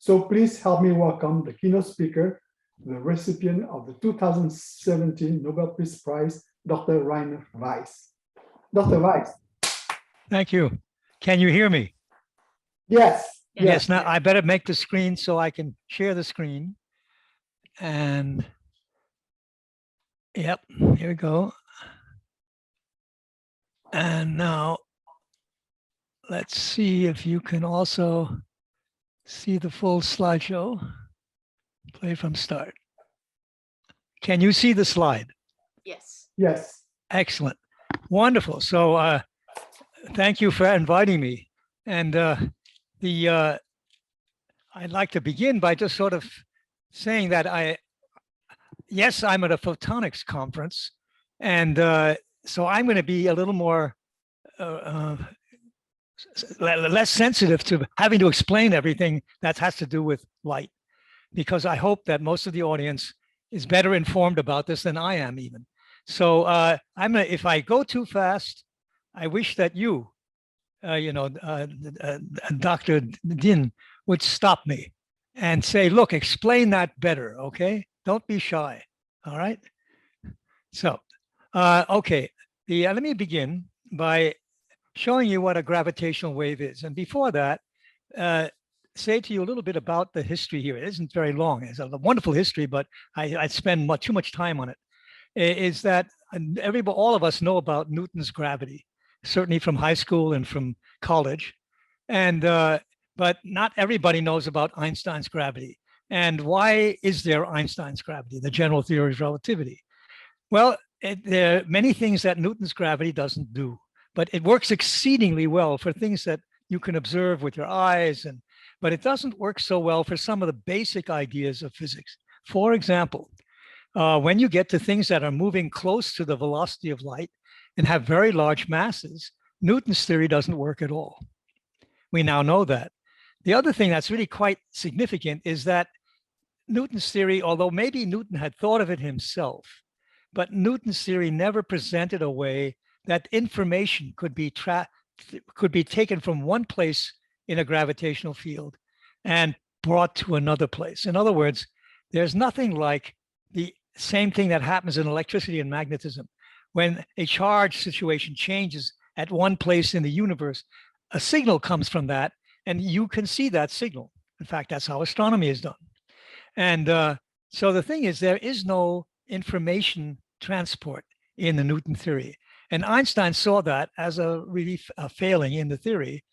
So please help me welcome the keynote speaker, the recipient of the 2017 Nobel Peace Prize, Dr. Rainer Weiss. Dr. Weiss. Thank you. Can you hear me? Yes. Yes. Now I better make the screen so I can share the screen. And yep, here we go. And now let's see if you can also see the full slideshow. Play from start. Can you see the slide? Yes. Yes. Excellent. Wonderful. So thank you for inviting me. And I'd like to begin by just sort of saying that yes, I'm at a photonics conference. And so I'm going to be a little more less sensitive to having to explain everything that has to do with light, because I hope that most of the audience is better informed about this than I am even. So if I go too fast, I wish that you, Dr. Din would stop me and say, look, explain that better, okay? Don't be shy, all right? So, okay, let me begin by showing you what a gravitational wave is. And before that, say to you a little bit about the history here. It isn't very long. It's a wonderful history, but I spend too much time on it. Is that all of us know about Newton's gravity, certainly from high school and from college. And but not everybody knows about Einstein's gravity. And why is there Einstein's gravity, the general theory of relativity? Well, there are many things that Newton's gravity doesn't do, but it works exceedingly well for things that you can observe with your eyes, but it doesn't work so well for some of the basic ideas of physics. For example, when you get to things that are moving close to the velocity of light and have very large masses, Newton's theory doesn't work at all. We now know that. The other thing that's really quite significant is that Newton's theory, although maybe Newton had thought of it himself, but Newton's theory never presented a way that information could be taken from one place in a gravitational field and brought to another place. In other words, there's nothing like the same thing that happens in electricity and magnetism. When a charge situation changes at one place in the universe, a signal comes from that, and you can see that signal. In fact, that's how astronomy is done. And so the thing is, there is no information transport in the Newton theory. And Einstein saw that as a failing in the theory.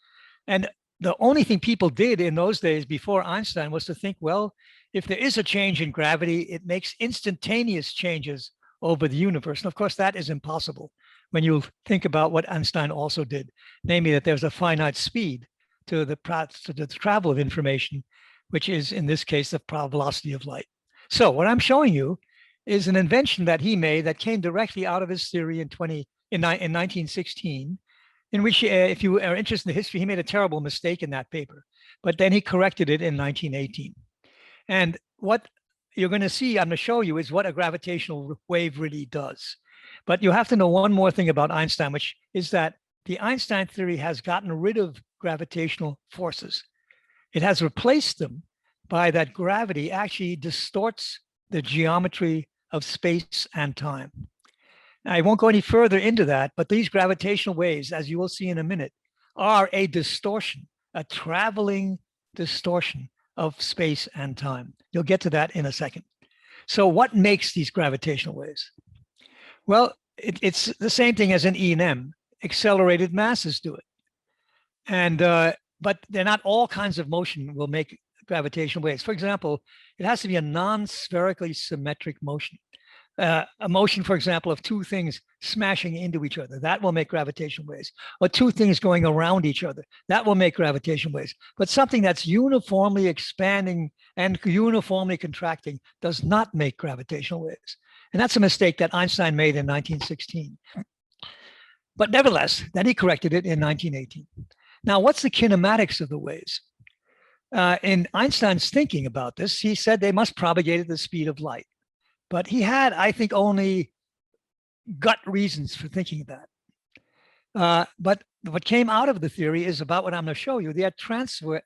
And the only thing people did in those days before Einstein was to think, well, if there is a change in gravity, it makes instantaneous changes over the universe. And of course, that is impossible when you think about what Einstein also did, namely that there's a finite speed to the travel of information, which is, in this case, the velocity of light. So what I'm showing you is an invention that he made that came directly out of his theory in 1916, in which, if you are interested in the history, he made a terrible mistake in that paper, but then he corrected it in 1918. And what you're going to see, I'm going to show you, is what a gravitational wave really does. But you have to know one more thing about Einstein, which is that the Einstein theory has gotten rid of gravitational forces. It has replaced them by that gravity actually distorts the geometry of space and time. Now, I won't go any further into that, but these gravitational waves, as you will see in a minute, are a distortion, a traveling distortion of space and time. You'll get to that in a second. So what makes these gravitational waves? Well, it's the same thing as an E&M. Accelerated masses do it. And but they're not all kinds of motion will make gravitational waves. For example, it has to be a non-spherically symmetric motion. A motion, for example, of two things smashing into each other, that will make gravitational waves. Or two things going around each other, that will make gravitational waves. But something that's uniformly expanding and uniformly contracting does not make gravitational waves. And that's a mistake that Einstein made in 1916. But nevertheless, then he corrected it in 1918. Now, what's the kinematics of the waves? In Einstein's thinking about this, he said they must propagate at the speed of light. But he had, I think, only gut reasons for thinking that. But what came out of the theory is about what I'm going to show you. They had transport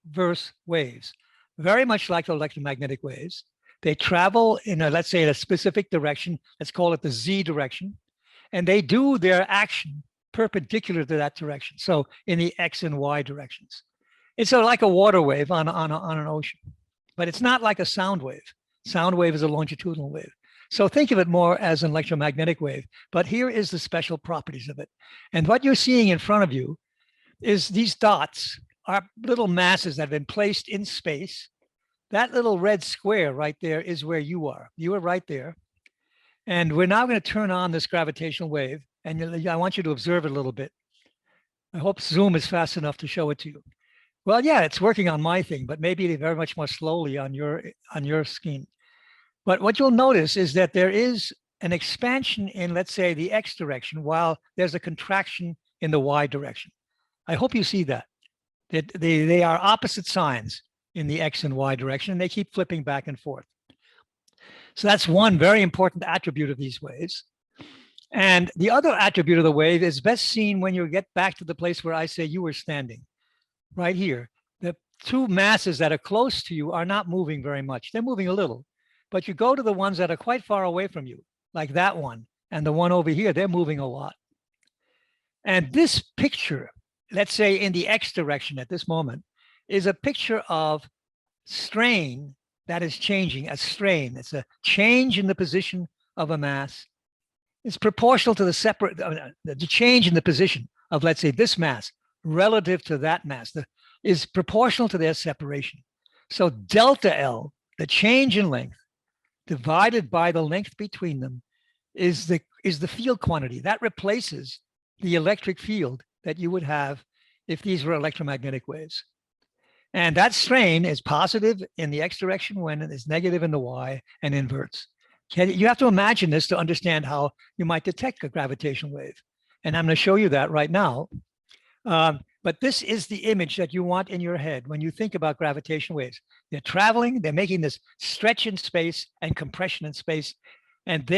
transverse waves, very much like electromagnetic waves. They travel in a, let's say, in a specific direction. Let's call it the Z direction. And they do their action perpendicular to that direction. So in the X and Y directions. It's like a water wave on an ocean, but it's not like a sound wave. Sound wave is a longitudinal wave. So think of it more as an electromagnetic wave, but here is the special properties of it. And what you're seeing in front of you is these dots are little masses that have been placed in space. That little red square right there is where you are. You are right there. And we're now going to turn on this gravitational wave, and I want you to observe it a little bit. I hope Zoom is fast enough to show it to you. Well, yeah, it's working on my thing, but maybe very much more slowly on your screen. But what you'll notice is that there is an expansion in, let's say, the X direction, while there's a contraction in the Y direction. I hope you see that. They are opposite signs in the X and Y direction, and they keep flipping back and forth. So that's one very important attribute of these waves. And the other attribute of the wave is best seen when you get back to the place where I say you were standing, right here. The two masses that are close to you are not moving very much. They're moving a little, but you go to the ones that are quite far away from you, like that one and the one over here, they're moving a lot. And this picture, let's say in the X direction at this moment, is a picture of strain that is changing, a strain. It's a change in the position of a mass. It's proportional to the change in the position of, let's say, this mass relative to that mass is proportional to their separation. So delta L, the change in length, divided by the length between them, is the field quantity. That replaces the electric field that you would have if these were electromagnetic waves. And that strain is positive in the X direction when it is negative in the Y, and inverts. You have to imagine this to understand how you might detect a gravitational wave. And I'm going to show you that right now. But this is the image that you want in your head when you think about gravitational waves. They're traveling, they're making this stretch in space and compression in space, and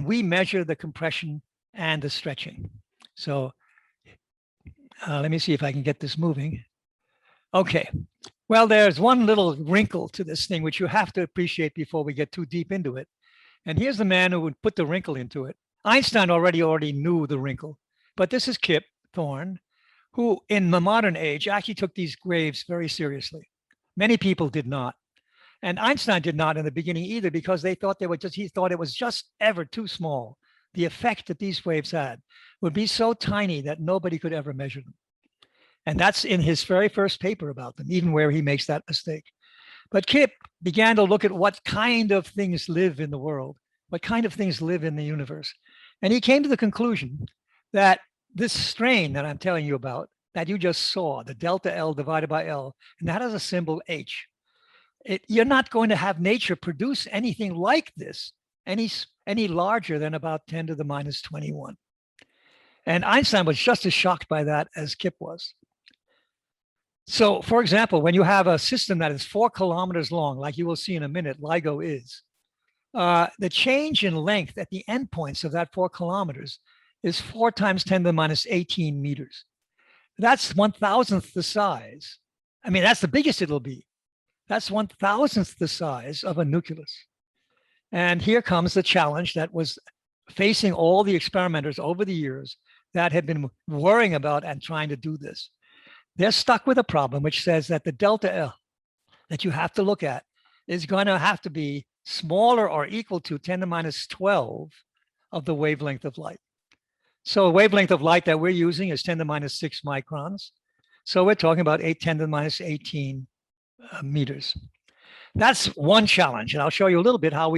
we measure the compression and the stretching. So let me see if I can get this moving. Okay, well, there's one little wrinkle to this thing, which you have to appreciate before we get too deep into it. And here's the man who would put the wrinkle into it. Einstein already knew the wrinkle, but this is Kip Thorne, who in the modern age actually took these waves very seriously. Many people did not. And Einstein did not in the beginning either, because he thought it was just ever too small. The effect that these waves had would be so tiny that nobody could ever measure them. And that's in his very first paper about them, even where he makes that mistake. But Kip began to look at what kind of things live in the world, what kind of things live in the universe. And he came to the conclusion that this strain that I'm telling you about, that you just saw, the delta L divided by L, and that has a symbol H. You're not going to have nature produce anything like this, any larger than about 10 to the minus 21. And Einstein was just as shocked by that as Kip was. So, for example, when you have a system that is 4 kilometers long, like you will see in a minute, LIGO is, the change in length at the endpoints of that 4 kilometers is 4 times 10 to the minus 18 meters. That's 1,000th the size. I mean, that's the biggest it'll be. That's 1,000th the size of a nucleus. And here comes the challenge that was facing all the experimenters over the years that had been worrying about and trying to do this. They're stuck with a problem which says that the delta L that you have to look at is going to have to be smaller or equal to 10 to the minus 12 of the wavelength of light. So a wavelength of light that we're using is 10 to the minus 6 microns. So we're talking about 10 to the minus 18 meters. That's one challenge. And I'll show you a little bit how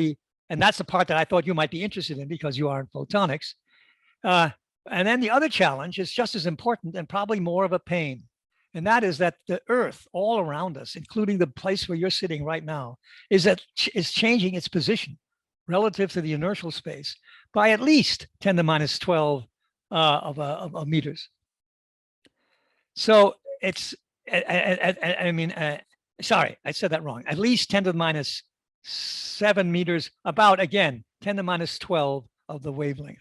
and that's the part that I thought you might be interested in because you are in photonics. And then the other challenge is just as important and probably more of a pain. And that is that the Earth all around us, including the place where you're sitting right now, is changing its position relative to the inertial space by at least 10 to the minus 12 of meters. So it's, sorry, I said that wrong. At least 10 to the minus 7 meters, about, again, 10 to the minus 12 of the wavelength.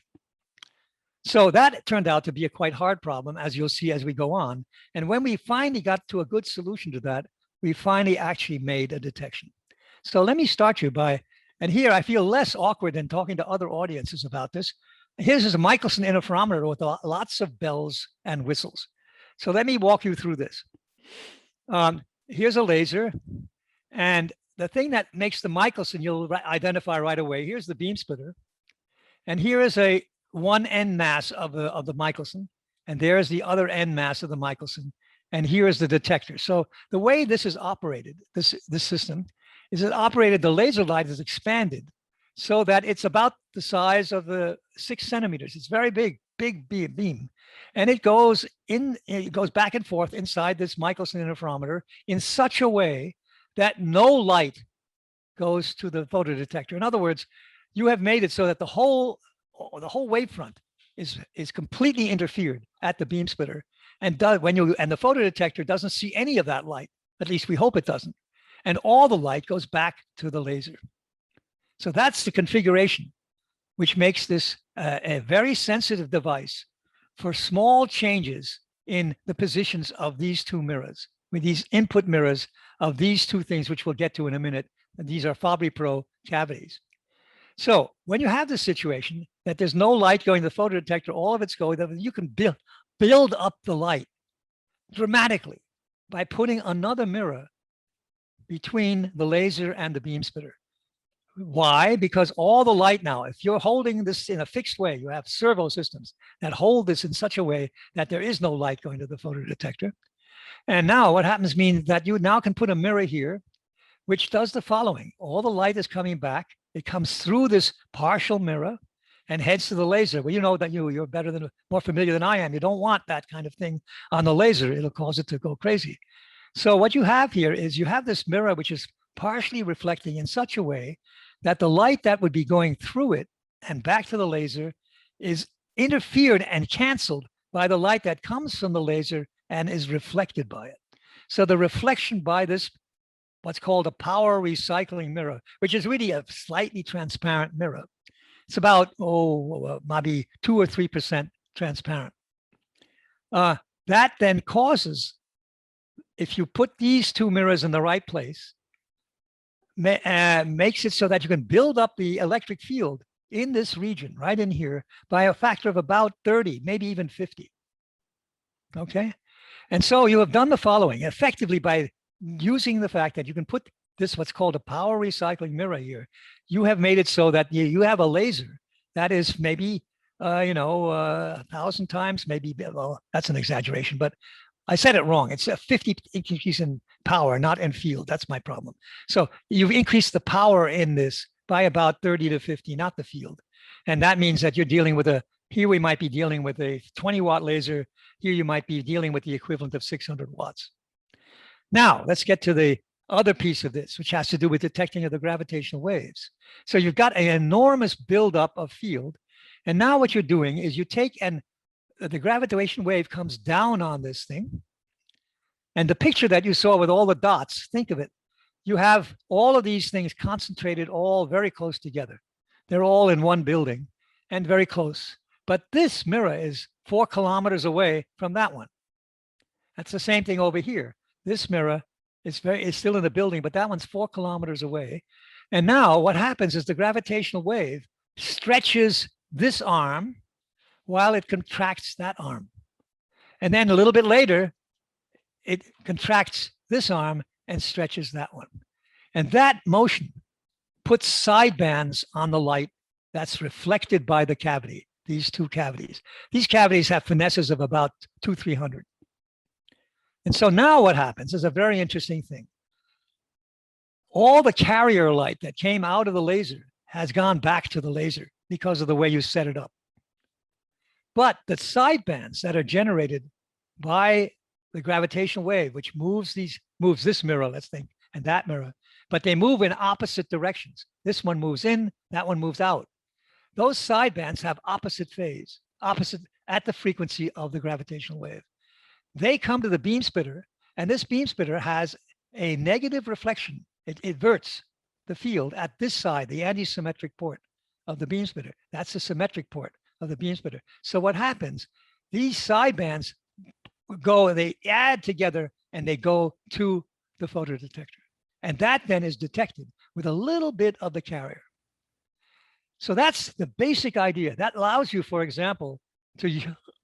So that turned out to be a quite hard problem, as you'll see as we go on. And when we finally got to a good solution to that, we finally actually made a detection. So let me start you by, and here I feel less awkward than talking to other audiences about this. Here's a Michaelson interferometer with lots of bells and whistles. So let me walk you through this. Here's a laser, and the thing that makes the Michaelson you'll identify right away. Here's the beam splitter, and here is a one end mass of the Michaelson, and there's the other end mass of the Michaelson, and here is the detector. So the way this is operated, this system, is it operated, the laser light is expanded so that it's about the size of the 6 centimeters. It's very big beam. And it goes back and forth inside this Michaelson interferometer in such a way that no light goes to the photodetector. In other words, you have made it so that the whole wavefront is completely interfered at the beam splitter, and the photodetector doesn't see any of that light. At least we hope it doesn't. And all the light goes back to the laser. So that's the configuration, which makes this a very sensitive device for small changes in the positions of these two mirrors, with these input mirrors of these two things, which we'll get to in a minute. And these are Fabry-Perot cavities. So when you have this situation that there's no light going to the photodetector, all of it's going, you can build up the light dramatically by putting another mirror between the laser and the beam splitter. Why? Because all the light now, if you're holding this in a fixed way, you have servo systems that hold this in such a way that there is no light going to the photodetector. And now what happens means that you now can put a mirror here, which does the following. All the light is coming back. It comes through this partial mirror and heads to the laser. Well, you know that you're more familiar than I am. You don't want that kind of thing on the laser. It'll cause it to go crazy. So what you have here is you have this mirror, which is partially reflecting in such a way that the light that would be going through it and back to the laser is interfered and canceled by the light that comes from the laser and is reflected by it. So the reflection by this, what's called a power recycling mirror, which is really a slightly transparent mirror. It's about, maybe 2 or 3% transparent. That then causes, if you put these two mirrors in the right place, makes it so that you can build up the electric field in this region, right in here, by a factor of about 30, maybe even 50. Okay? And so you have done the following, effectively by using the fact that you can put this, what's called a power recycling mirror here, you have made it so that you have a laser that is maybe, 1,000 times, maybe, well, that's an exaggeration, but I said it wrong. It's a 50 increase in power, not in field. That's my problem. So you've increased the power in this by about 30 to 50, not the field. And that means that you're dealing with here we might be dealing with a 20-watt laser. Here you might be dealing with the equivalent of 600 watts. Now, let's get to the other piece of this, which has to do with detecting of the gravitational waves. So you've got an enormous buildup of field. And now what you're doing is you take the gravitational wave comes down on this thing. And the picture that you saw with all the dots, think of it. You have all of these things concentrated all very close together. They're all in one building and very close. But this mirror is 4 kilometers away from that one. That's the same thing over here. This mirror is still in the building, but that one's 4 kilometers away. And now what happens is the gravitational wave stretches this arm while it contracts that arm. And then a little bit later, it contracts this arm and stretches that one. And that motion puts sidebands on the light that's reflected by the cavity, these two cavities. These cavities have finesses of about 200-300. And so now what happens is a very interesting thing. All the carrier light that came out of the laser has gone back to the laser because of the way you set it up. But the sidebands that are generated by the gravitational wave, which moves this mirror, let's think, and that mirror, but they move in opposite directions. This one moves in, that one moves out. Those sidebands have opposite phase, opposite at the frequency of the gravitational wave. They come to the beam splitter, and this beam splitter has a negative reflection. It inverts the field at this side, the anti-symmetric port of the beam splitter. That's the symmetric port of the beam splitter. So what happens, these sidebands go, they add together and they go to the photodetector. And that then is detected with a little bit of the carrier. So that's the basic idea. That allows you, for example,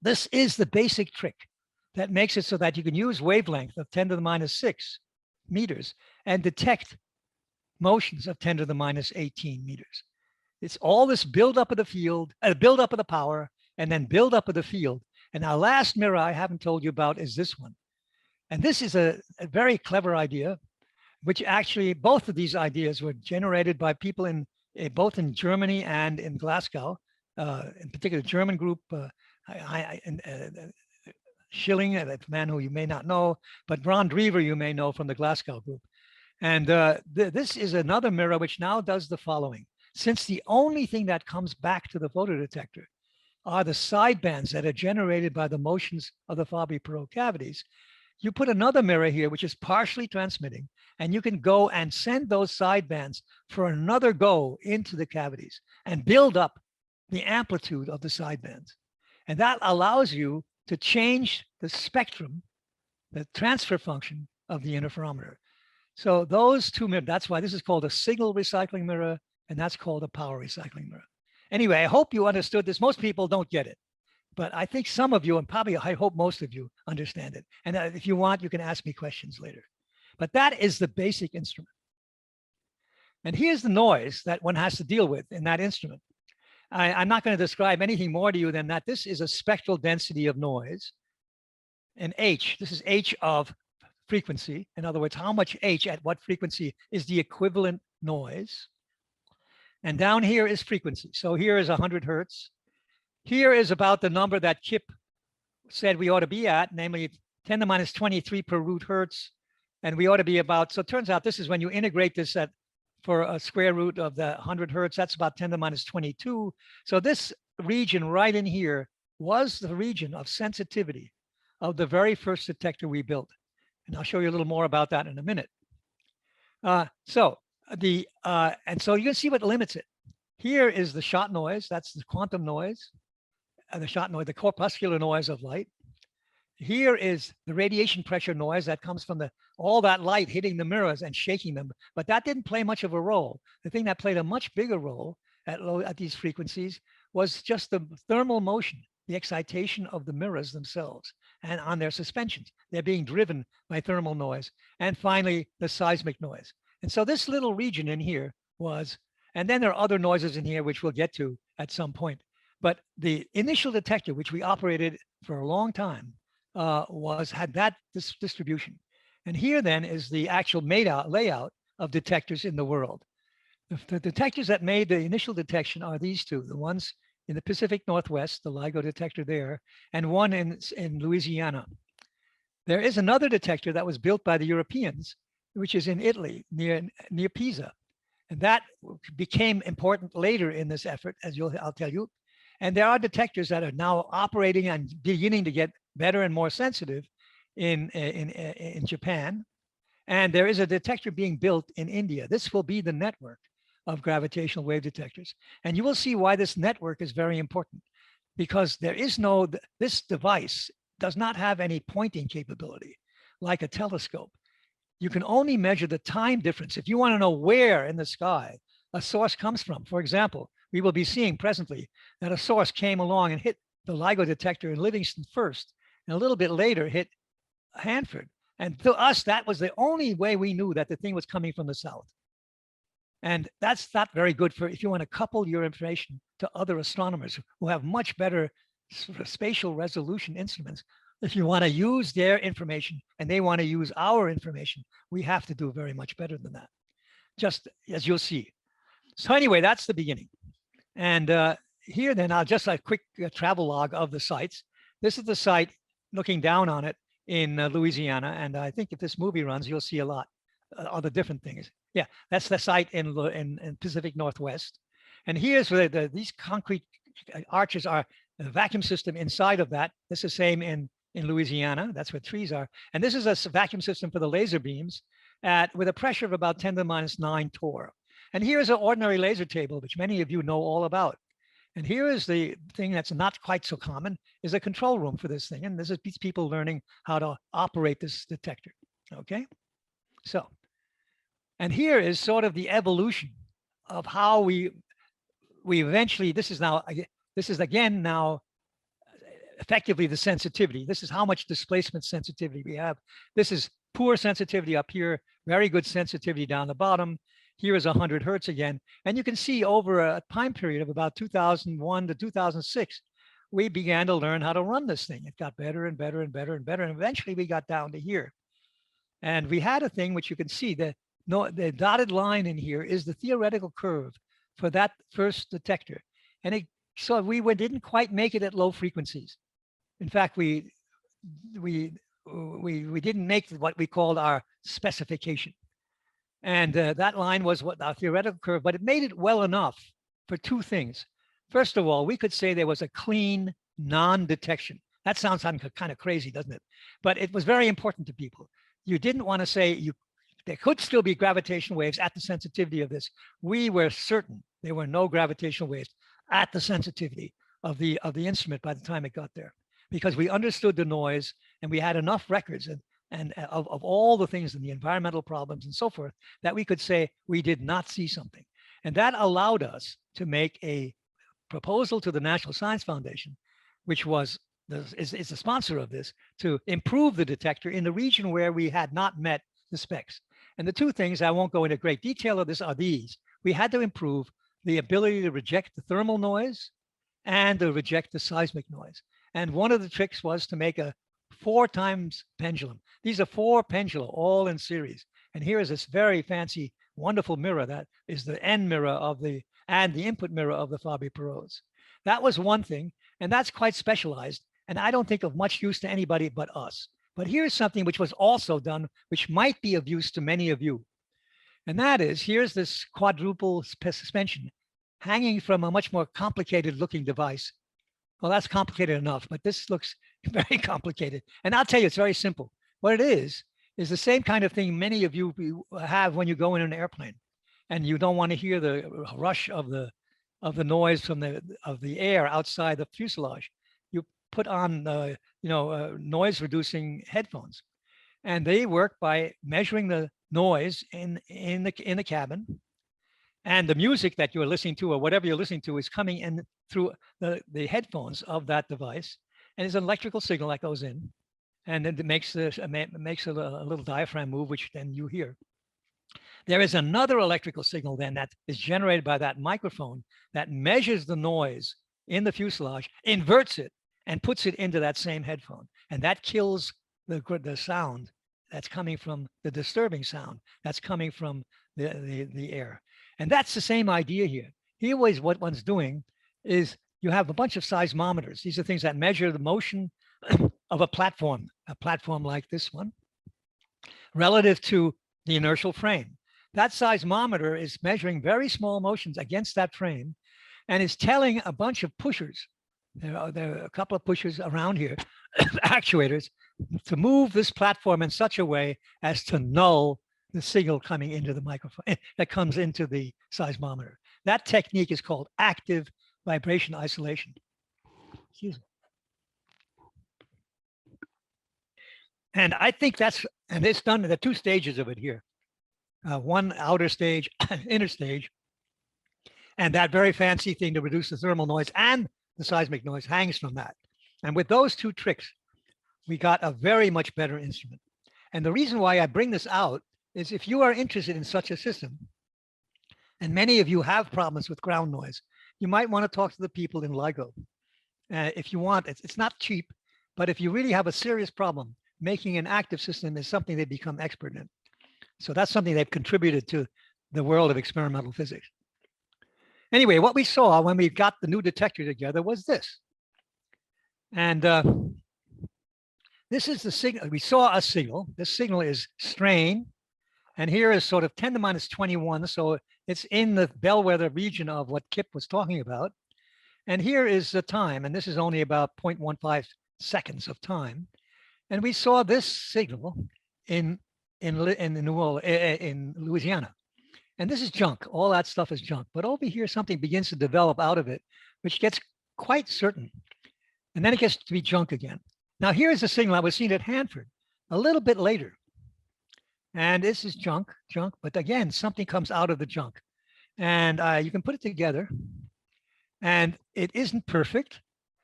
this is the basic trick that makes it so that you can use wavelength of 10 to the minus 6 meters and detect motions of 10 to the minus 18 meters. It's all this buildup of the field, buildup of the power, and then buildup of the field. And our last mirror I haven't told you about is this one. And this is a very clever idea, which actually both of these ideas were generated by people in both in Germany and in Glasgow, in particular German group, Schilling, a man who you may not know, but Ron Drever you may know from the Glasgow group. And this is another mirror which now does the following. Since the only thing that comes back to the photodetector are the sidebands that are generated by the motions of the Fabry-Perot cavities, you put another mirror here, which is partially transmitting, and you can go and send those sidebands for another go into the cavities and build up the amplitude of the sidebands. And that allows you to change the spectrum, the transfer function of the interferometer. So those two mirrors, that's why this is called a signal recycling mirror, and that's called a power recycling mirror. Anyway, I hope you understood this. Most people don't get it, but I think some of you, and probably I hope most of you understand it. And if you want, you can ask me questions later. But that is the basic instrument. And here's the noise that one has to deal with in that instrument. I'm not going to describe anything more to you than that. This is a spectral density of noise. And H, this is H of frequency. In other words, how much H at what frequency is the equivalent noise. And down here is frequency. So here is 100 hertz. Here is about the number that Kip said we ought to be at, namely 10 to minus 23 per root hertz. And we ought to be about, so it turns out this is when you integrate this for a square root of the 100 hertz, that's about 10 to minus 22. So this region right in here was the region of sensitivity of the very first detector we built. And I'll show you a little more about that in a minute. And so you can see what limits it. Here is the shot noise, that's the quantum noise, the shot noise, the corpuscular noise of light. Here is the radiation pressure noise that comes from all that light hitting the mirrors and shaking them, but that didn't play much of a role. The thing that played a much bigger role at these frequencies was just the thermal motion, the excitation of the mirrors themselves and on their suspensions. They're being driven by thermal noise. And finally, the seismic noise. And so this little region in here was, and then there are other noises in here, which we'll get to at some point. But the initial detector, which we operated for a long time, had that distribution. And here then is the actual layout of detectors in the world. The detectors that made the initial detection are these two, the ones in the Pacific Northwest, the LIGO detector there, and one in Louisiana. There is another detector that was built by the Europeans, which is in Italy, near Pisa. And that became important later in this effort, as I'll tell you. And there are detectors that are now operating and beginning to get better and more sensitive in Japan. And there is a detector being built in India. This will be the network of gravitational wave detectors. And you will see why this network is very important, because this device does not have any pointing capability like a telescope. You can only measure the time difference. If you want to know where in the sky a source comes from, for example, we will be seeing presently that a source came along and hit the LIGO detector in Livingston first, and a little bit later hit Hanford. And to us, that was the only way we knew that the thing was coming from the south. And that's not very good for if you want to couple your information to other astronomers who have much better spatial resolution instruments. If you want to use their information and they want to use our information, we have to do very much better than that, just as you'll see. So anyway, that's the beginning. And here then, I'll just a quick travel log of the sites. This is the site looking down on it in Louisiana. And I think if this movie runs, you'll see a lot of the different things. Yeah, that's the site in Pacific Northwest. And here's where these concrete arches are the vacuum system inside of that. This is the same in Louisiana. That's where trees are. And this is a vacuum system for the laser beams with a pressure of about 10 to the minus 9 torr. And here is an ordinary laser table, which many of you know all about. And here is the thing that's not quite so common, is a control room for this thing. And this is these people learning how to operate this detector, okay? So, and here is sort of the evolution of how we eventually, this is again now effectively the sensitivity. This is how much displacement sensitivity we have. This is poor sensitivity up here, very good sensitivity down the bottom. Here is 100 hertz again. And you can see over a time period of about 2001 to 2006, we began to learn how to run this thing. It got better and better and better and better. And eventually we got down to here. And we had a thing which you can see, the dotted line in here is the theoretical curve for that first detector. And so we didn't quite make it at low frequencies. In fact, we didn't make what we called our specification. And that line was what our theoretical curve, but it made it well enough for two things. First of all, we could say there was a clean non-detection. That sounds kind of crazy, doesn't it? But it was very important to people. You didn't want to say there could still be gravitational waves at the sensitivity of this. We were certain there were no gravitational waves at the sensitivity of the instrument by the time it got there, because we understood the noise and we had enough records and of all the things in the environmental problems and so forth that we could say we did not see something. And that allowed us to make a proposal to the National Science Foundation, which is the sponsor of this, to improve the detector in the region where we had not met the specs. And the two things, I won't go into great detail of this, are these. We had to improve the ability to reject the thermal noise and to reject the seismic noise. And one of the tricks was to make a 4 times pendulum. These are 4 pendula all in series. And here is this very fancy, wonderful mirror that is the end mirror and the input mirror of the Fabry-Perots. That was one thing, and that's quite specialized. And I don't think of much use to anybody but us. But here's something which was also done, which might be of use to many of you. And that is, here's this quadruple suspension hanging from a much more complicated looking device. Well, that's complicated enough, but this looks very complicated. And I'll tell you, it's very simple. What it is the same kind of thing many of you have when you go in an airplane and you don't want to hear the rush of the noise from the air outside the fuselage. You put on noise reducing headphones, and they work by measuring the noise in the cabin, and the music that you're listening to or whatever you're listening to is coming in through the headphones of that device, and there's an electrical signal that goes in, and then it makes a little diaphragm move, which then you hear. There is another electrical signal then that is generated by that microphone that measures the noise in the fuselage, inverts it, and puts it into that same headphone, and that kills the sound that's coming from the disturbing sound that's coming from the air. And that's the same idea here. Here was what one's doing is you have a bunch of seismometers. These are things that measure the motion of a platform like this one, relative to the inertial frame. That seismometer is measuring very small motions against that frame and is telling a bunch of pushers, there are a couple of pushers around here, actuators, to move this platform in such a way as to null the signal coming into the microphone that comes into the seismometer. That technique is called active vibration isolation. Excuse me. And I think and it's done, there are 2 stages of it here. One outer stage, inner stage, and that very fancy thing to reduce the thermal noise and the seismic noise hangs from that. And with those 2 tricks, we got a very much better instrument. And the reason why I bring this out is if you are interested in such a system, and many of you have problems with ground noise, you might want to talk to the people in LIGO. If you want, it's not cheap, but if you really have a serious problem, making an active system is something they become expert in. So that's something they've contributed to the world of experimental physics. Anyway, what we saw when we got the new detector together was this. And this is the signal. We saw a signal. This signal is strain. And here is sort of 10 to minus 21. So it's in the bellwether region of what Kip was talking about. And here is the time. And this is only about 0.15 seconds of time. And we saw this signal in Louisiana. And this is junk. All that stuff is junk. But over here, something begins to develop out of it, which gets quite certain. And then it gets to be junk again. Now, here's the signal I was seeing at Hanford a little bit later. And this is junk, but again, something comes out of the junk. And you can put it together. And it isn't perfect,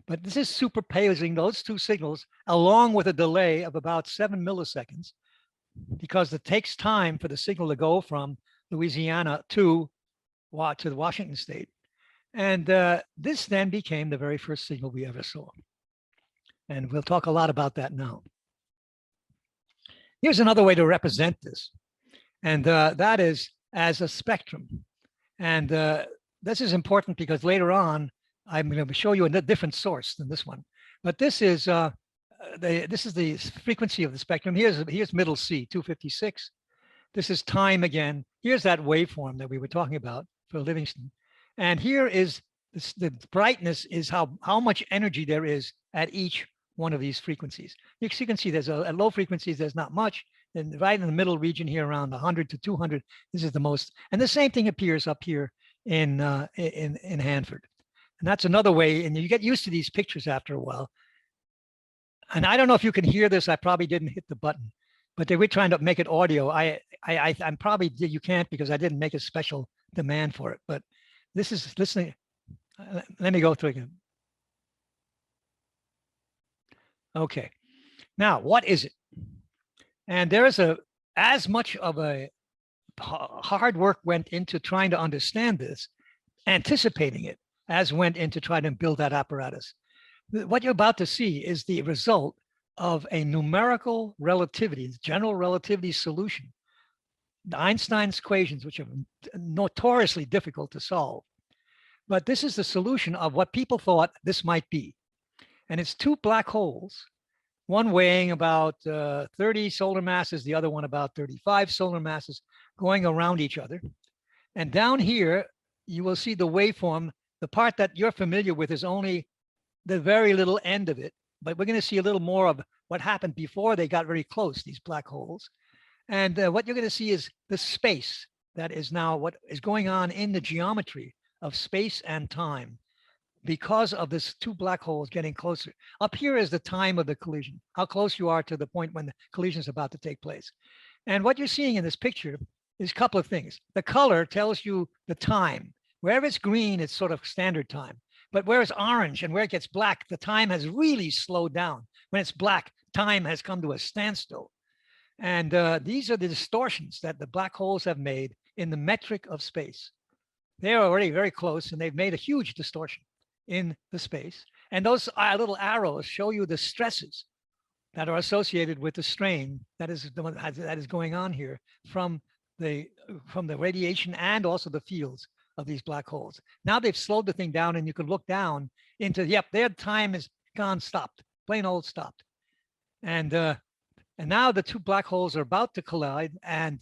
but this is superposing those two signals along with a delay of about 7 milliseconds, because it takes time for the signal to go from Louisiana to the Washington state. And this then became the very first signal we ever saw. And we'll talk a lot about that now. Here's another way to represent this. And that is as a spectrum. And this is important because later on, I'm going to show you a different source than this one. But this is the frequency of the spectrum. Here's middle C, 256. This is time again. Here's that waveform that we were talking about for Livingston. And here is the brightness is how much energy there is at each one of these frequencies. You can see there's at low frequencies, there's not much. And right in the middle region here, around 100 to 200, this is the most. And the same thing appears up here in Hanford. And that's another way, and you get used to these pictures after a while. And I don't know if you can hear this. I probably didn't hit the button, but they were trying to make it audio. I'm probably, you can't because I didn't make a special demand for it. But this is listening. Let me go through again. Okay. Now, what is it? And there is as much of a hard work went into trying to understand this, anticipating it, as went into trying to build that apparatus. What you're about to see is the result of a numerical relativity, general relativity solution, Einstein's equations, which are notoriously difficult to solve. But this is the solution of what people thought this might be. And it's two black holes, one weighing about 30 solar masses, the other one about 35 solar masses, going around each other. And down here, you will see the waveform. The part that you're familiar with is only the very little end of it, but we're going to see a little more of what happened before they got very close, these black holes. And what you're going to see is the space that is now what is going on in the geometry of space and time because of this two black holes getting closer. Up here is the time of the collision, how close you are to the point when the collision is about to take place. And what you're seeing in this picture is a couple of things. The color tells you the time. Wherever it's green, it's sort of standard time. But where it's orange and where it gets black, the time has really slowed down. When it's black, time has come to a standstill. And these are the distortions that the black holes have made in the metric of space. They're already very close, and they've made a huge distortion in the space. And those little arrows show you the stresses that are associated with the strain that is going on here from the radiation and also the fields of these black holes. Now they've slowed the thing down, and you can look down into, yep, their time is gone, stopped, plain old stopped. And now the two black holes are about to collide, and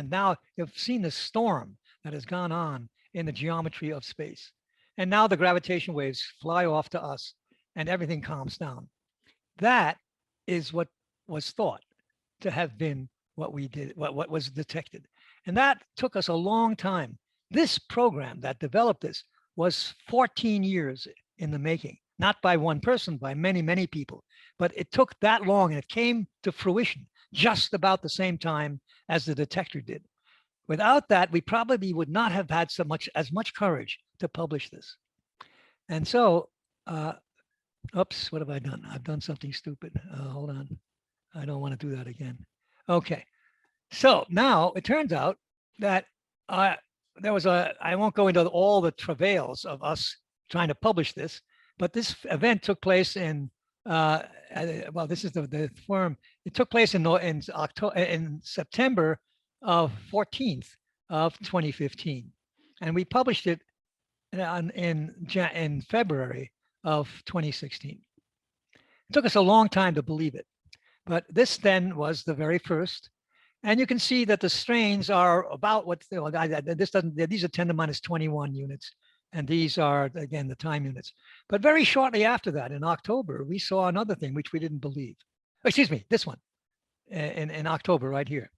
now you've seen the storm that has gone on in the geometry of space. And now the gravitational waves fly off to us, and everything calms down. That is what was thought to have been what we did, what was detected. And that took us a long time. This program that developed this was 14 years in the making, not by one person, by many, many people. But it took that long, and it came to fruition just about the same time as the detector did. Without that, we probably would not have had as much courage to publish this. And so, oops, what have I done? I've done something stupid. Hold on. I don't want to do that again. Okay. So now it turns out that there was I won't go into all the travails of us trying to publish this, but this event took place in, well, this is the forum. It took place in September of 14th of 2015. And we published it in February of 2016. It took us a long time to believe it, but this then was the very first. And you can see that the strains are about what, these are 10 to minus 21 units. And these are, again, the time units. But very shortly after that, in October, we saw another thing which we didn't believe. Excuse me, this one in October right here.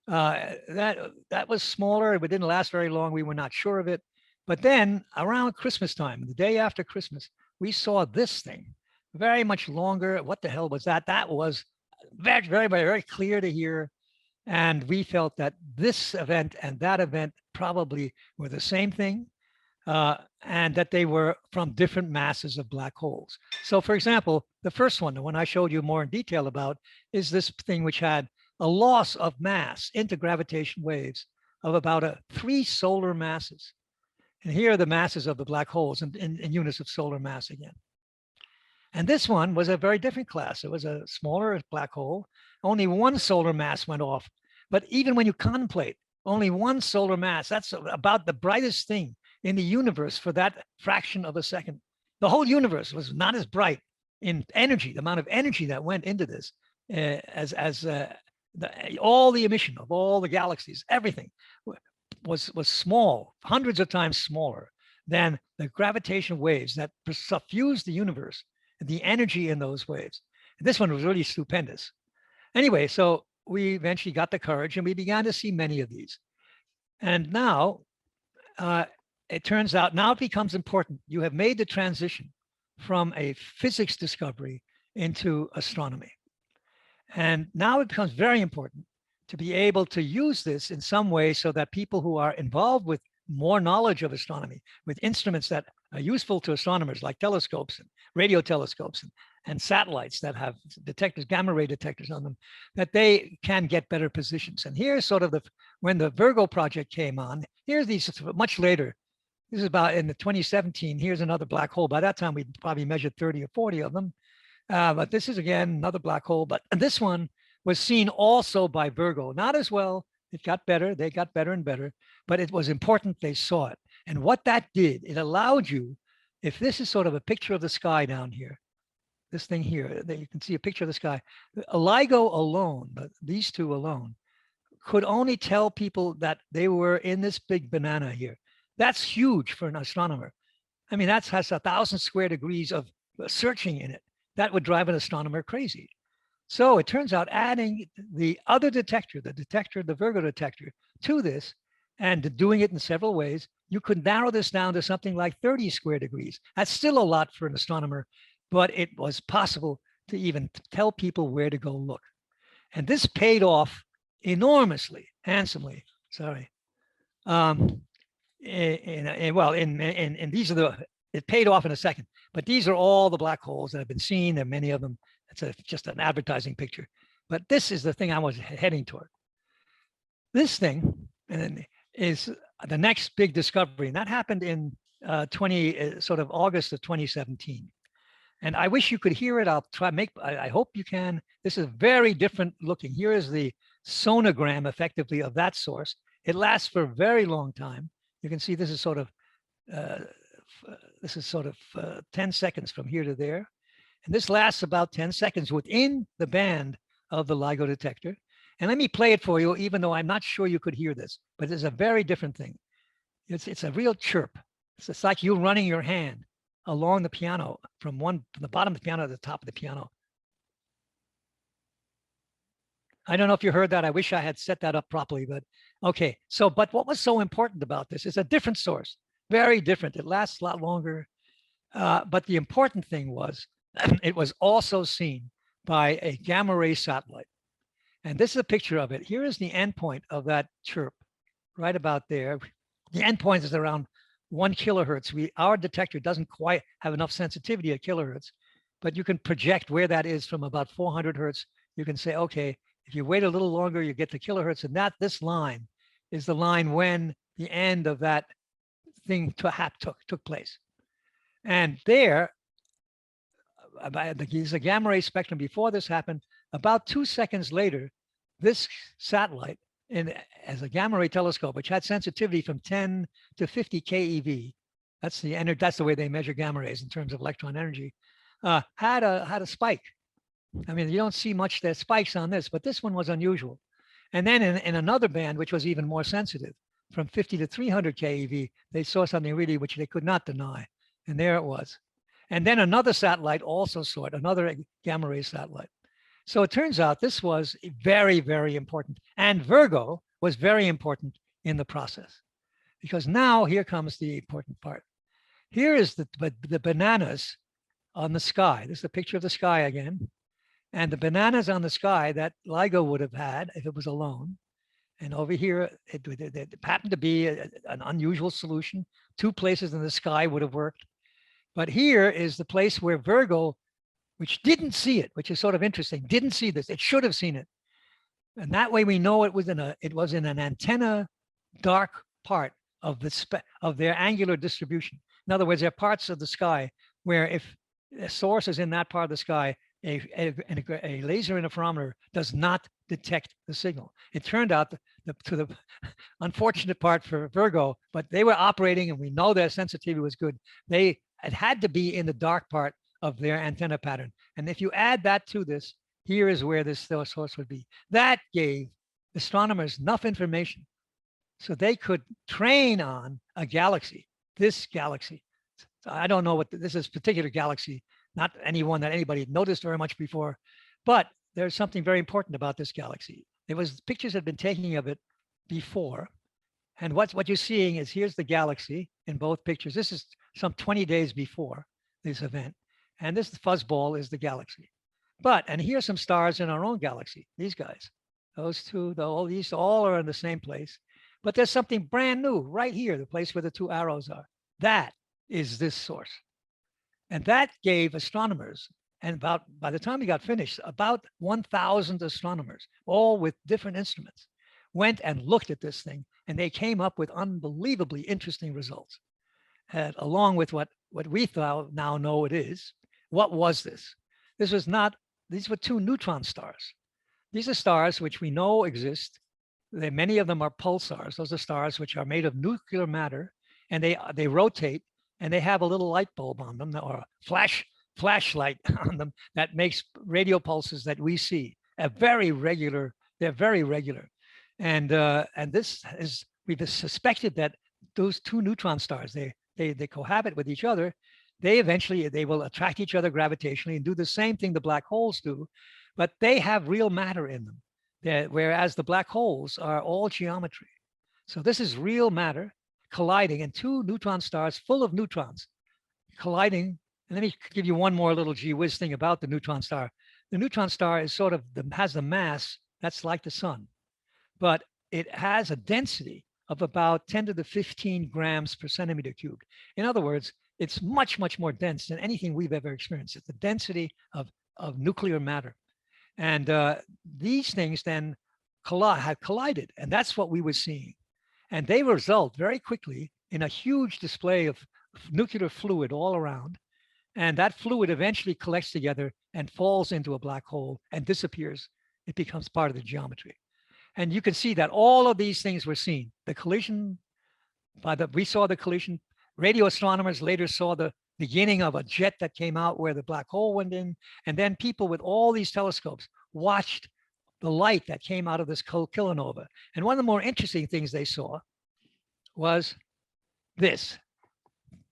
That was smaller. It didn't last very long. We were not sure of it. But then around Christmas time, the day after Christmas, we saw this thing very much longer. What the hell was that? That was very, very, very clear to hear. And we felt that this event and that event probably were the same thing, and that they were from different masses of black holes. So for example, the first one, the one I showed you more in detail about, is this thing which had a loss of mass into gravitation waves of about 3 solar masses. And here are the masses of the black holes in units of solar mass again. And this one was a very different class. It was a smaller black hole. Only 1 solar mass went off. But even when you contemplate only 1 solar mass, that's about the brightest thing in the universe for that fraction of a second. The whole universe was not as bright in energy, the amount of energy that went into this, all the emission of all the galaxies, everything was small, hundreds of times smaller than the gravitational waves that suffused the universe, and the energy in those waves. And this one was really stupendous. Anyway, so we eventually got the courage and we began to see many of these. And now it turns out now it becomes important. You have made the transition from a physics discovery into astronomy. And now it becomes very important to be able to use this in some way so that people who are involved with more knowledge of astronomy, with instruments that are useful to astronomers like telescopes and radio telescopes and satellites that have detectors, gamma ray detectors on them, that they can get better positions. And here's sort of when the Virgo project came on, here's these much later. This is about in the 2017, here's another black hole. By that time, we'd probably measured 30 or 40 of them. But this is again, another black hole, but this one was seen also by Virgo, not as well. It got better, they got better and better, but it was important they saw it. And what that did, it allowed you, if this is sort of a picture of the sky down here, this thing here, that you can see a picture of the sky, LIGO alone, these two alone, could only tell people that they were in this big banana here. That's huge for an astronomer. I mean, that has 1,000 square degrees of searching in it. That would drive an astronomer crazy. So it turns out adding the other detector, the Virgo detector, to this and doing it in several ways, you could narrow this down to something like 30 square degrees. That's still a lot for an astronomer, but it was possible to even tell people where to go look. And this paid off enormously, handsomely, sorry. These are it paid off in a second, but these are all the black holes that have been seen. There are many of them. It's just an advertising picture, but this is the thing I was heading toward. This thing is the next big discovery, and that happened in August of 2017. And I wish you could hear it. I'll try I hope you can. This is very different looking. Here is the sonogram effectively of that source. It lasts for a very long time. You can see this is sort of 10 seconds from here to there. And this lasts about 10 seconds within the band of the LIGO detector. And let me play it for you, even though I'm not sure you could hear this, but it's a very different thing. It's a real chirp. It's like you running your hand along the piano from the bottom of the piano to the top of the piano. I don't know if you heard that. I wish I had set that up properly, but okay. So, but what was so important about this is a different source, very different. It lasts a lot longer. But the important thing was it was also seen by a gamma ray satellite. And this is a picture of it. Here is the endpoint of that chirp, right about there. The endpoint is around 1 kilohertz. Our detector doesn't quite have enough sensitivity at kilohertz, but you can project where that is from about 400 hertz. You can say, okay, if you wait a little longer, you get to kilohertz, and this line is the line when the end of that thing took place. And there, the gamma ray spectrum before this happened, about 2 seconds later, this satellite as a gamma ray telescope, which had sensitivity from 10 to 50 keV, that's the way they measure gamma rays in terms of electron energy, had a spike. I mean, you don't see much there's spikes on this, but this one was unusual. And then in another band, which was even more sensitive, from 50 to 300 keV, they saw something really which they could not deny. And there it was. And then another satellite also saw it, another gamma ray satellite. So it turns out this was very, very important. And Virgo was very important in the process, because now here comes the important part. Here is the bananas on the sky. This is a picture of the sky again. And the bananas on the sky that LIGO would have had if it was alone. And over here, it happened to be an unusual solution. 2 places in the sky would have worked. But here is the place where Virgo, which didn't see it, which is sort of interesting, didn't see this. It should have seen it. And that way we know it was in an antenna dark part of of their angular distribution. In other words, there are parts of the sky where if a source is in that part of the sky, a laser interferometer does not detect the signal. It turned out to the unfortunate part for Virgo, but they were operating and we know their sensitivity was good. It had to be in the dark part of their antenna pattern. And if you add that to this, here is where this source would be. That gave astronomers enough information so they could train on a galaxy, this galaxy. So I don't know what this is, particular galaxy, not anyone that anybody had noticed very much before, but there's something very important about this galaxy. Pictures had been taken of it before. And what you're seeing is here's the galaxy in both pictures. This is some 20 days before this event. And this fuzzball is the galaxy. And here's some stars in our own galaxy, these guys. Those two, these all are in the same place. But there's something brand new right here, the place where the 2 arrows are. That is this source. And that gave astronomers, and by the time we got finished, about 1,000 astronomers, all with different instruments, went and looked at this thing, and they came up with unbelievably interesting results. And along with what we now know it is. What was this? These were 2 neutron stars. These are stars which we know exist. Many of them are pulsars. Those are stars which are made of nuclear matter, and they rotate, and they have a little light bulb on them, or a flashlight on them that makes radio pulses that we see. They're very regular. And we've suspected that those 2 neutron stars, they cohabit with each other. They will attract each other gravitationally and do the same thing the black holes do, but they have real matter in them, whereas the black holes are all geometry. So this is real matter colliding, and 2 neutron stars full of neutrons colliding. And let me give you one more little gee whiz thing about the neutron star. The neutron star is has the mass that's like the sun, but it has a density of about 10 to the 15 grams per centimeter cubed. In other words, it's much, much more dense than anything we've ever experienced. It's the density of nuclear matter. And these things then have collided, and that's what we were seeing. And they result very quickly in a huge display of nuclear fluid all around. And that fluid eventually collects together and falls into a black hole and disappears. It becomes part of the geometry. And you can see that all of these things were seen. The collision, we saw the collision. Radio astronomers later saw the beginning of a jet that came out where the black hole went in. And then people with all these telescopes watched the light that came out of this kilonova. And one of the more interesting things they saw was this.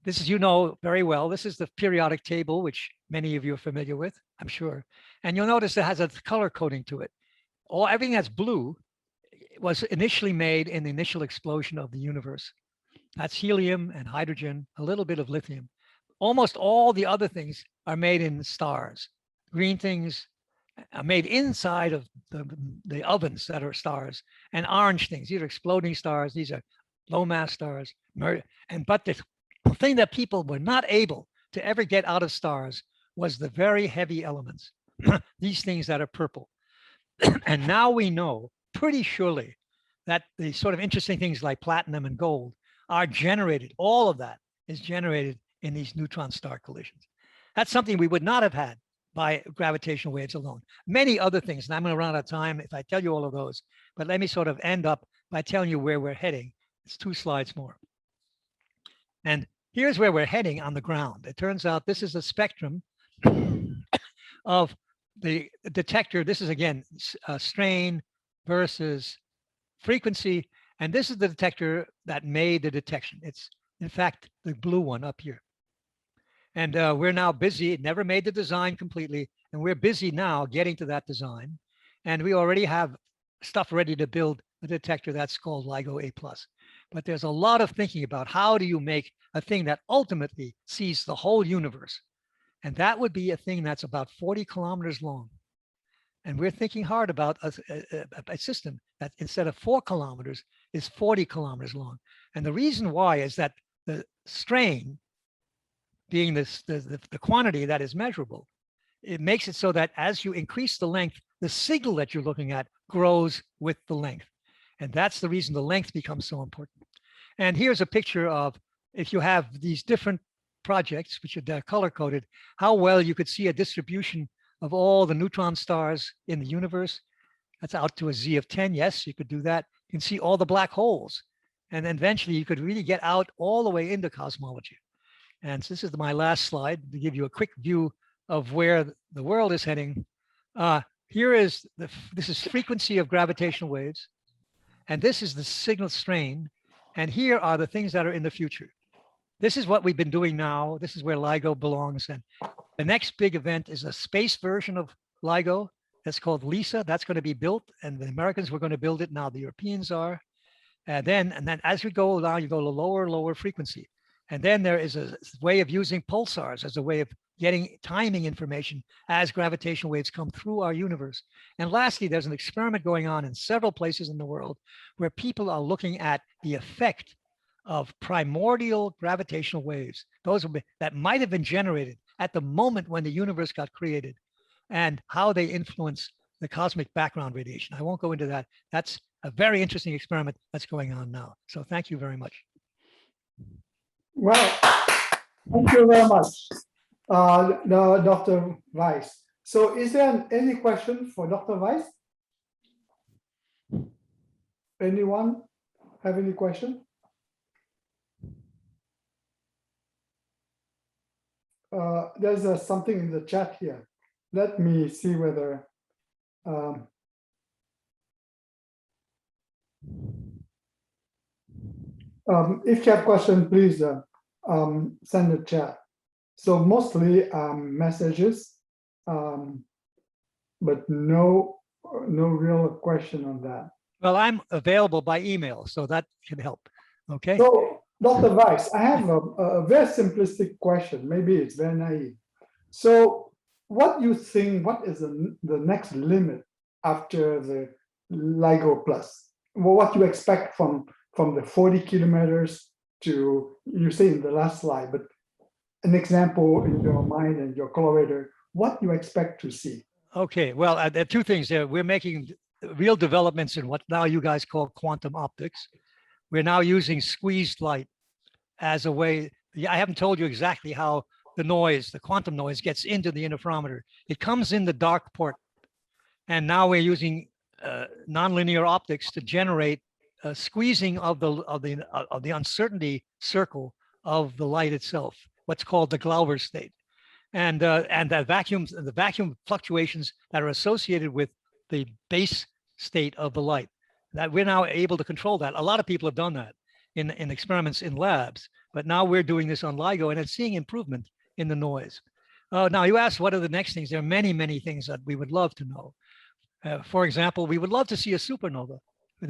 This is, you know very well, this is the periodic table, which many of you are familiar with, I'm sure. And you'll notice it has a color coding to it. Everything that's blue was initially made in the initial explosion of the universe. That's helium and hydrogen, a little bit of lithium. Almost all the other things are made in stars. Green things are made inside of the ovens that are stars, and orange things, these are exploding stars, these are low mass stars. But the thing that people were not able to ever get out of stars was the very heavy elements, these things that are purple. And now we know pretty surely that the sort of interesting things like platinum and gold are generated, all of that is generated in these neutron star collisions. That's something we would not have had by gravitational waves alone. Many other things, and I'm going to run out of time if I tell you all of those, but let me sort of end up by telling you where we're heading. It's 2 slides more. And here's where we're heading on the ground. It turns out this is a spectrum of the detector. This is, again, strain versus frequency. And this is the detector that made the detection. It's, in fact, the blue one up here. And we're now busy. It never made the design completely. And we're busy now getting to that design. And we already have stuff ready to build a detector that's called LIGO A+. But there's a lot of thinking about how do you make a thing that ultimately sees the whole universe. And that would be a thing that's about 40 kilometers long. And we're thinking hard about a system that instead of 4 kilometers is 40 kilometers long. And the reason why is that the strain, being the quantity that is measurable, it makes it so that as you increase the length, the signal that you're looking at grows with the length. And that's the reason the length becomes so important. And here's a picture of, if you have these different projects, which are color-coded, how well you could see a distribution of all the neutron stars in the universe. That's out to a Z of 10. Yes, you could do that. You can see all the black holes. And then eventually you could really get out all the way into cosmology. And so this is my last slide to give you a quick view of where the world is heading. Here is this is frequency of gravitational waves. And this is the signal strain. And here are the things that are in the future. This is what we've been doing now. This is where LIGO belongs. And the next big event is a space version of LIGO. That's called LISA. That's going to be built. And the Americans were going to build it. Now the Europeans are. And then as we go along, you go to lower frequency. And then there is a way of using pulsars as a way of getting timing information as gravitational waves come through our universe. And lastly, there's an experiment going on in several places in the world where people are looking at the effect of primordial gravitational waves, those that might have been generated at the moment when the universe got created, and how they influence the cosmic background radiation. I won't go into that. That's a very interesting experiment that's going on now. So thank you very much. Well, thank you very much, Dr. Weiss. So is there any question for Dr. Weiss? Anyone have any question? There's something in the chat here. Let me see whether if you have question, please send the chat. So mostly messages, but no real question on that. Well, I'm available by email, so that can help. Okay. So, Dr. Weiss, I have a very simplistic question. Maybe it's very naive. So, what do you think? What is the next limit after the LIGO plus? Well, what you expect from the 40 kilometers to, you say in the last slide, but an example in your mind and your collaborator, what you expect to see? Okay, well, there are two things there. We're making real developments in what now you guys call quantum optics. We're now using squeezed light as a way. I haven't told you exactly how the noise, the quantum noise, gets into the interferometer. It comes in the dark port. And now we're using nonlinear optics to generate a squeezing of the uncertainty circle of the light itself, what's called the Glauber state, and the vacuum fluctuations that are associated with the base state of the light. That we're now able to control that. A lot of people have done that in experiments in labs, but now we're doing this on LIGO, and it's seeing improvement in the noise. Now you asked what are the next things. There are many things that we would love to know. For example, we would love to see a supernova.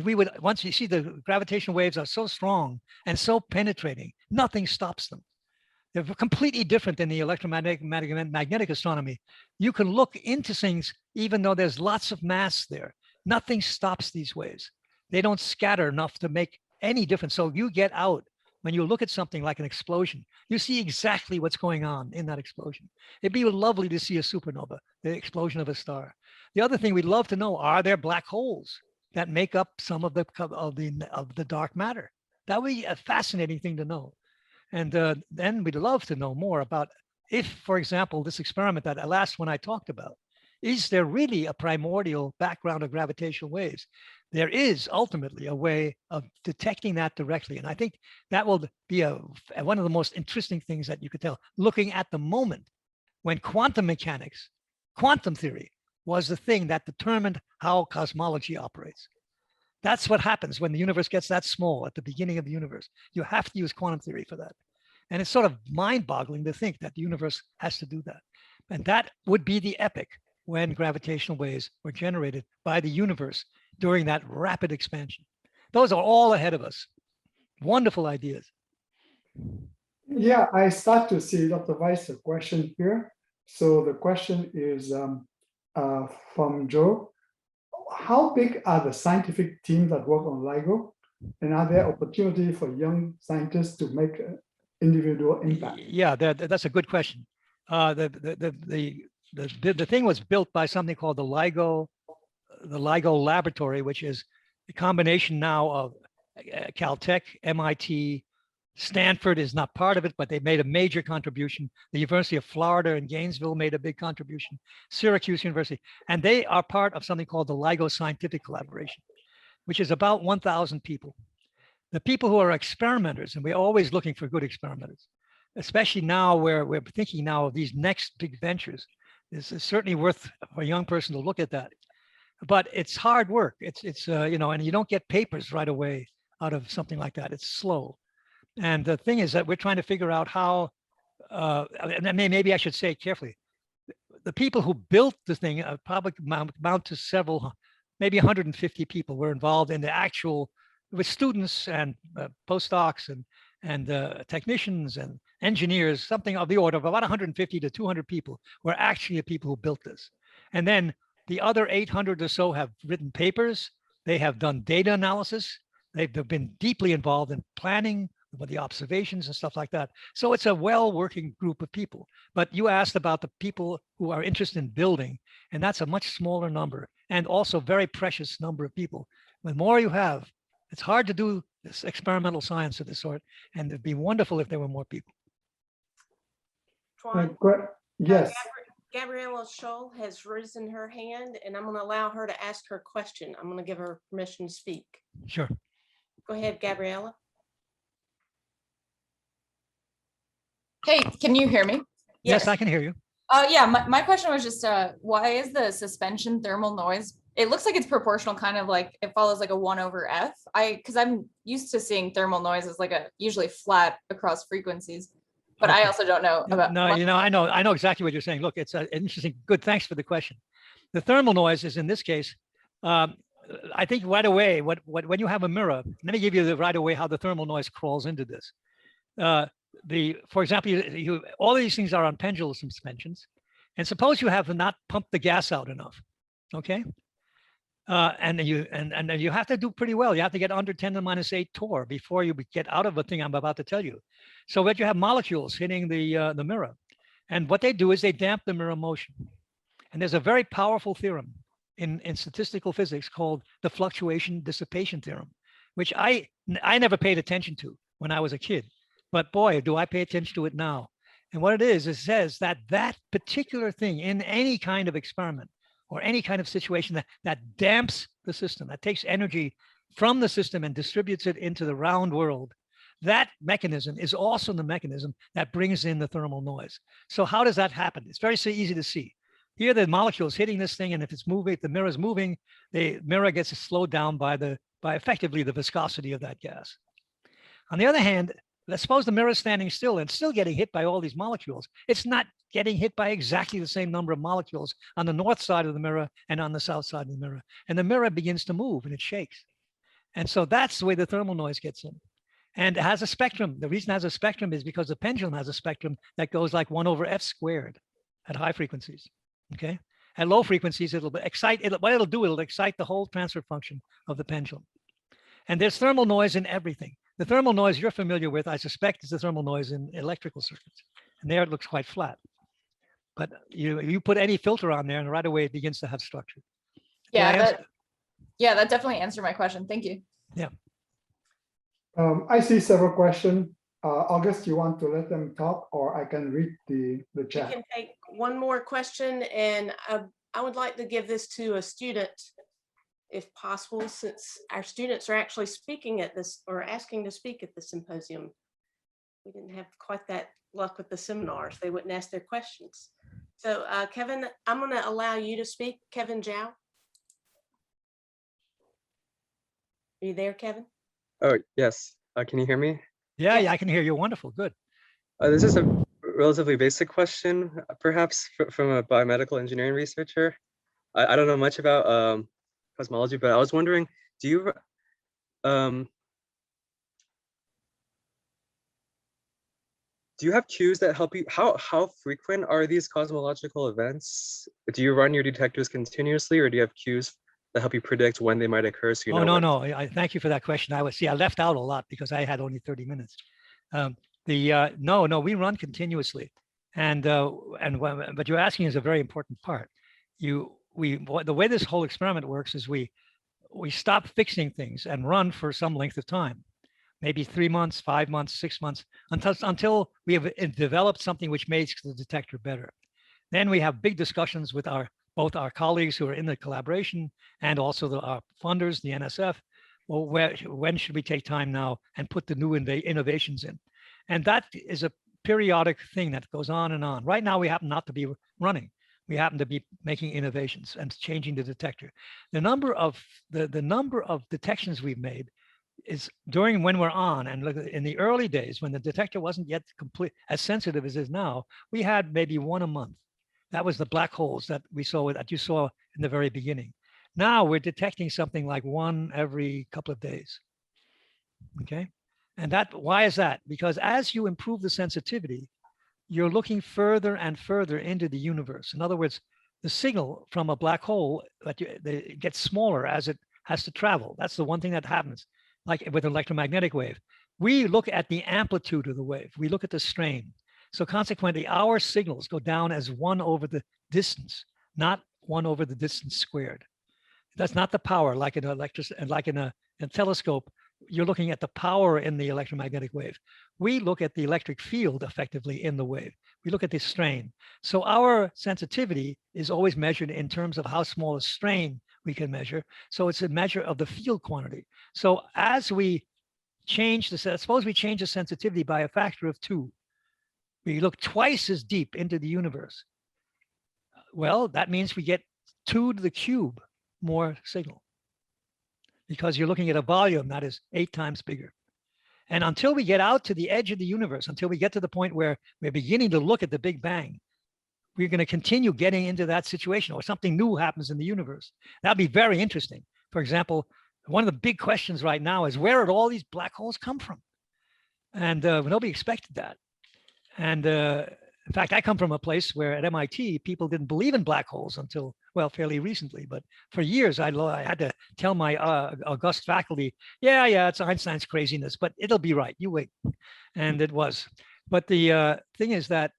We would, once you see the gravitational waves are so strong and so penetrating, nothing stops them. They're completely different than the electromagnetic astronomy. You can look into things even though there's lots of mass there. Nothing stops these waves. They don't scatter enough to make any difference. So you get out, when you look at something like an explosion, you see exactly what's going on in that explosion. It'd be lovely to see a supernova, the explosion of a star. The other thing we'd love to know, are there black holes that make up some of the dark matter? That would be a fascinating thing to know. And then we'd love to know more about if, for example, this experiment that last one I talked about, is there really a primordial background of gravitational waves? There is ultimately a way of detecting that directly. And I think that will be one of the most interesting things that you could tell, looking at the moment when quantum mechanics, quantum theory was the thing that determined how cosmology operates. That's what happens when the universe gets that small at the beginning of the universe. You have to use quantum theory for that. And it's sort of mind-boggling to think that the universe has to do that. And that would be the epoch when gravitational waves were generated by the universe during that rapid expansion. Those are all ahead of us. Wonderful ideas. Yeah, I start to see Dr. Weiss a question here. So the question is, from Joe. How big are the scientific teams that work on LIGO? And are there opportunities for young scientists to make an individual impact? Yeah, that's a good question. The thing was built by something called the LIGO laboratory, which is a combination now of Caltech, MIT, Stanford is not part of it, but they made a major contribution. The University of Florida in Gainesville made a big contribution, Syracuse University, and they are part of something called the LIGO Scientific Collaboration, which is about 1,000 people. The people who are experimenters, and we're always looking for good experimenters, especially now where we're thinking now of these next big ventures. This is certainly worth for a young person to look at that. But it's hard work. It's you know, and you don't get papers right away out of something like that. It's slow. And the thing is that we're trying to figure out how, and maybe I should say it carefully, the people who built the thing probably amount to several, maybe 150 people were involved in the actual, with students and postdocs and technicians and engineers, something of the order of about 150 to 200 people were actually the people who built this. And then the other 800 or so have written papers. They have done data analysis. They've been deeply involved in planning with the observations and stuff like that. So it's a well-working group of people. But you asked about the people who are interested in building, and that's a much smaller number and also very precious number of people. The more you have, it's hard to do this experimental science of this sort, and it'd be wonderful if there were more people. Twan, Yes. Gabriella Scholl has risen her hand, and I'm going to allow her to ask her question. I'm going to give her permission to speak. Sure. Go ahead, Gabriella. Hey, can you hear me? Yes, I can hear you. Yeah, my question was just, why is the suspension thermal noise? It looks like it's proportional, kind of like it follows like a 1/f. Because I'm used to seeing thermal noise as like a usually flat across frequencies, but I also don't know about. No, you know, I know exactly what you're saying. Look, it's interesting. Good, thanks for the question. The thermal noise is in this case, I think right away, when you have a mirror, let me give you the right away how the thermal noise crawls into this. For example, all of these things are on pendulum suspensions, and suppose you have not pumped the gas out enough, okay? And you have to do pretty well. You have to get under 10⁻⁸ torr before you get out of the thing I'm about to tell you. So that you have molecules hitting the mirror, and what they do is they damp the mirror motion. And there's a very powerful theorem in statistical physics called the fluctuation dissipation theorem, which I never paid attention to when I was a kid. But boy, do I pay attention to it now. And what it is, it says that that particular thing in any kind of experiment or any kind of situation that damps the system, that takes energy from the system and distributes it into the round world, that mechanism is also the mechanism that brings in the thermal noise. So how does that happen? It's very easy to see. Here, the molecules hitting this thing, and if it's moving, if the mirror is moving, the mirror gets slowed down by effectively the viscosity of that gas. On the other hand, let's suppose the mirror is standing still and still getting hit by all these molecules. It's not getting hit by exactly the same number of molecules on the north side of the mirror and on the south side of the mirror. And the mirror begins to move and it shakes. And so that's the way the thermal noise gets in. And it has a spectrum. The reason it has a spectrum is because the pendulum has a spectrum that goes like 1/f² at high frequencies. Okay. At low frequencies, it'll excite, what it'll do, it'll excite the whole transfer function of the pendulum. And there's thermal noise in everything. The thermal noise you're familiar with, I suspect, is the thermal noise in electrical circuits. And there it looks quite flat. But you put any filter on there and right away it begins to have structure. Yeah, that definitely answered my question. Thank you. Yeah. I see several questions. August, you want to let them talk, or I can read the chat? We can take one more question, and I would like to give this to a student, if possible, since our students are actually speaking at this or asking to speak at the symposium. We didn't have quite that luck with the seminars. They wouldn't ask their questions. So Kevin, I'm going to allow you to speak. Kevin Zhao. Are you there, Kevin? Oh, yes. Can you hear me? Yeah, I can hear you. Wonderful. Good. This is a relatively basic question, perhaps from a biomedical engineering researcher. I don't know much about cosmology, but I was wondering, do you do you have cues that help you? How frequent are these cosmological events? Do you run your detectors continuously, or do you have cues that help you predict when they might occur? So you Oh, know no, when? no. I thank you for that question. I left out a lot because I had only 30 minutes. No, we run continuously. But you're asking is a very important part. The way this whole experiment works is we stop fixing things and run for some length of time, maybe 3 months, 5 months, 6 months, until we have developed something which makes the detector better. Then we have big discussions with both our colleagues who are in the collaboration and also our funders, the NSF. Well, when should we take time now and put the new innovations in? And that is a periodic thing that goes on and on. Right now, we happen not to be running. We happen to be making innovations and changing the detector. The number of detections we've made is during when we're on, and look, in the early days when the detector wasn't yet complete as sensitive as it is now, we had maybe one a month. That was the black holes that you saw in the very beginning. Now we're detecting something like one every couple of days. Okay, and why is that? Because as you improve the sensitivity, you're looking further and further into the universe. In other words, the signal from a black hole it gets smaller as it has to travel. That's the one thing that happens, like with an electromagnetic wave. We look at the amplitude of the wave. We look at the strain. So consequently, our signals go down as 1 over the distance, not 1 over the distance squared. That's not the power like in a telescope. You're looking at the power in the electromagnetic wave. We look at the electric field effectively in the wave. We look at the strain. So our sensitivity is always measured in terms of how small a strain we can measure. So it's a measure of the field quantity. So as we suppose we change the sensitivity by a factor of 2. We look twice as deep into the universe. Well, that means we get 2 to the cube more signal, because you're looking at a volume that is 8 times bigger. And until we get out to the edge of the universe, until we get to the point where we're beginning to look at the Big Bang, we're going to continue getting into that situation, or something new happens in the universe. That'd be very interesting. For example, one of the big questions right now is, where did all these black holes come from? And nobody expected that. And in fact, I come from a place where at MIT, people didn't believe in black holes until, well, fairly recently. But for years, I had to tell my august faculty, yeah, it's Einstein's craziness, but it'll be right. You wait. And it was. But the thing is that,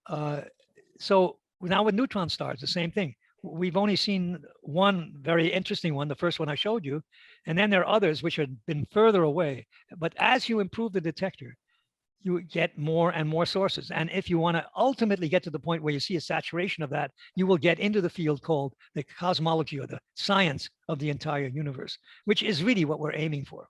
so now with neutron stars, the same thing. We've only seen one very interesting one, the first one I showed you. And then there are others which have been further away. But as you improve the detector, you get more and more sources. And if you want to ultimately get to the point where you see a saturation of that, you will get into the field called the cosmology, or the science of the entire universe, which is really what we're aiming for.